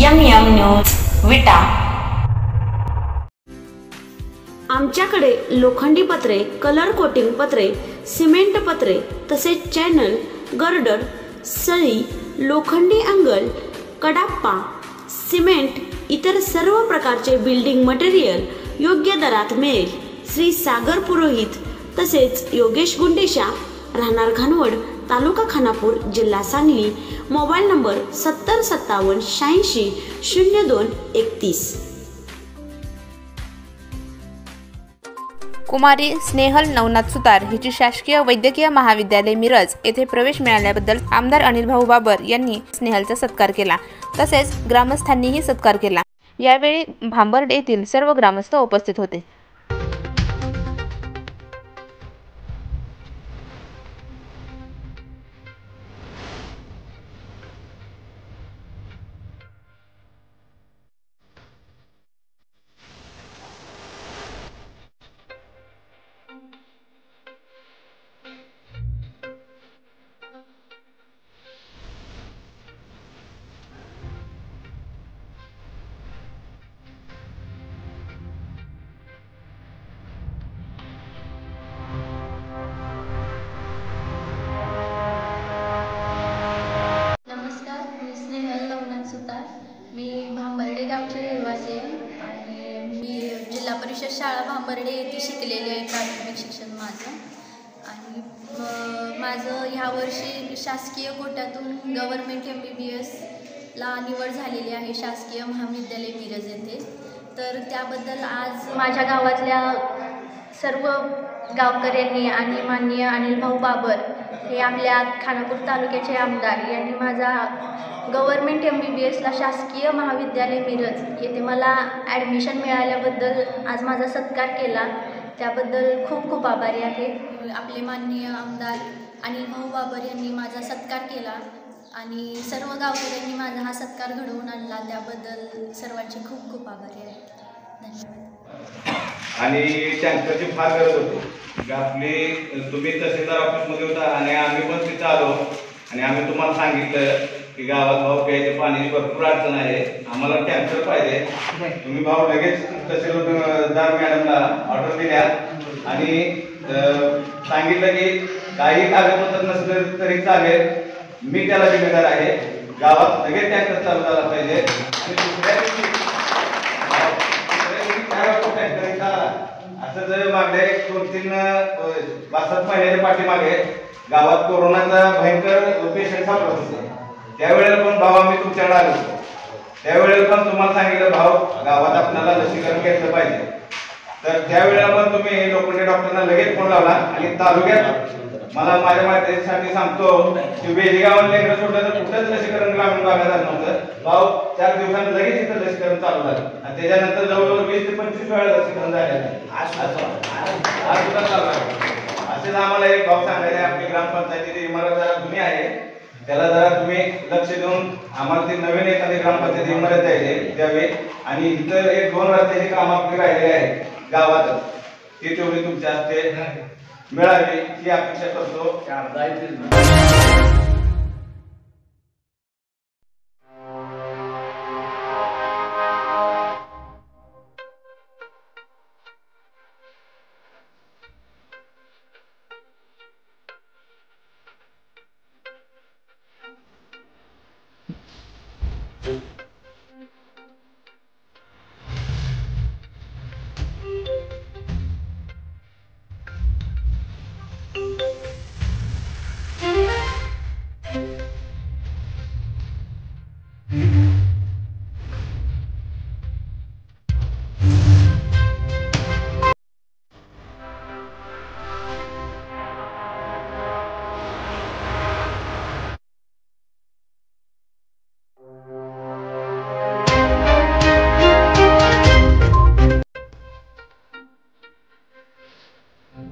MM news विटा। आमच्याकडे लोखंडी पत्रे, कलर कोटिंग पत्रे, सिमेंट पत्रे तसेच चॅनल, गर्डर, सळी, लोखंडी अंगल, कडाप्पा, सिमेंट इतर सर्व प्रकारचे बिल्डिंग मटेरियल योग्य दरात मिळेल। श्री सागर पुरोहित तसेच योगेश गुंडेशा, राहणार घाणवड, तालुका खानापूर, जिल्हा सांगली। Mobile number 7057860231। कुमारी स्नेहल नवनाथ सुतार हिची शासकीय वैद्यकीय महाविद्यालय मिरज येथे प्रवेश मिळाल्याबद्दल आमदार अनिल भाऊ बाबर यांनी स्नेहलचा सत्कार केला, तसेच ग्रामस्थांनीही सत्कार केला। यावेळी भांबर्डे येथील सर्व ग्रामस्थ उपस्थित होते। मी भांबर्डे गावचे रहिवासी आहे आणि मी जिल्हा परिषद शाळा भांबर्डे येथे शिकलेले आहे प्राथमिक शिक्षण माझं। आणि माझं ह्या वर्षी शासकीय कोट्यातून गव्हर्नमेंट MBBS ला निवड झालेली आहे शासकीय महाविद्यालय मिरज येथे। तर त्याबद्दल आज माझ्या गावातल्या सर्व गावकऱ्यांनी आणि माननीय अनिल भाऊ बाबर हे आपल्या खानापूर तालुक्याचे आमदार यांनी माझा गव्हर्नमेंट MBBS ला शासकीय महाविद्यालय मिरज येथे मला ॲडमिशन मिळाल्याबद्दल आज माझा सत्कार केला, त्याबद्दल खूप खूप आभारी आहे। आपले माननीय आमदार अनिल भाऊ बाबर यांनी माझा सत्कार केला आणि सर्व गावकऱ्यांनी माझा हा सत्कार घडवून आणला, त्याबद्दल सर्वांचे खूप खूप आभारी आहे। धन्यवाद। आणि टँकरची फार गरज होती। आपली तुम्ही तहसीलदार ऑफिसमध्ये होता आणि आम्ही पण तिथं आलो आणि आम्ही तुम्हाला सांगितलं की गावात भाऊ प्यायचे पाण्याची भरपूर अडचण आहे, आम्हाला टँकर पाहिजे। तुम्ही भाऊ लगेच तहसीलदार मॅडमला ऑर्डर दिल्या आणि सांगितलं की काही कागदपत्र नसलं तरी चालेल, मी त्याला जिम्मेदार आहे। गावात लगेच टँकर चालू झाला पाहिजे आणि दुसऱ्या दिवशी असं जर मागल्या 2-3 महिन्याच्या पाठीमागे गावात कोरोनाचा भयंकर पेशंट सापडत होते, त्यावेळेला पण भाऊ आम्ही तुमच्याकडे आलो होतो। त्यावेळेला पण तुम्हाला सांगितलं भाऊ गावात आपल्याला लसीकरण घेतलं पाहिजे, तर त्यावेळेला पण तुम्ही लोखंडे डॉक्टरना लगेच फोन लावला आणि तालुक्यात मला माझ्या माहितीसाठी सांगतो की वेलीगावात लेकरं सोडलं तर कुठंच लसीकरण ग्रामीण भागात झालं नव्हतं। भाऊ 4 दिवसांनी लगेच इथं लसीकरण चालू झालं आणि त्याच्यानंतर जवळजवळ 20 ते 25 वेळा लसीकरण झालेलं आहे। आज सुद्धा चालू आहे। असेच आम्हाला एक भाऊ सांगायचे, आपली ग्रामपंचायतीची इमारत जरा जुनी आहे, त्याला जरा तुम्ही लक्ष देऊन आम्हाला ती नवीन एखादी ग्रामपंचायत इमारत द्यावी आणि इतर 1-2 रस्त्याची कामं आपली राहिलेली आहे गावात, ती तेवढी तुमच्या हस्ते मिळावी ही अपेक्षा करतो। Thank you.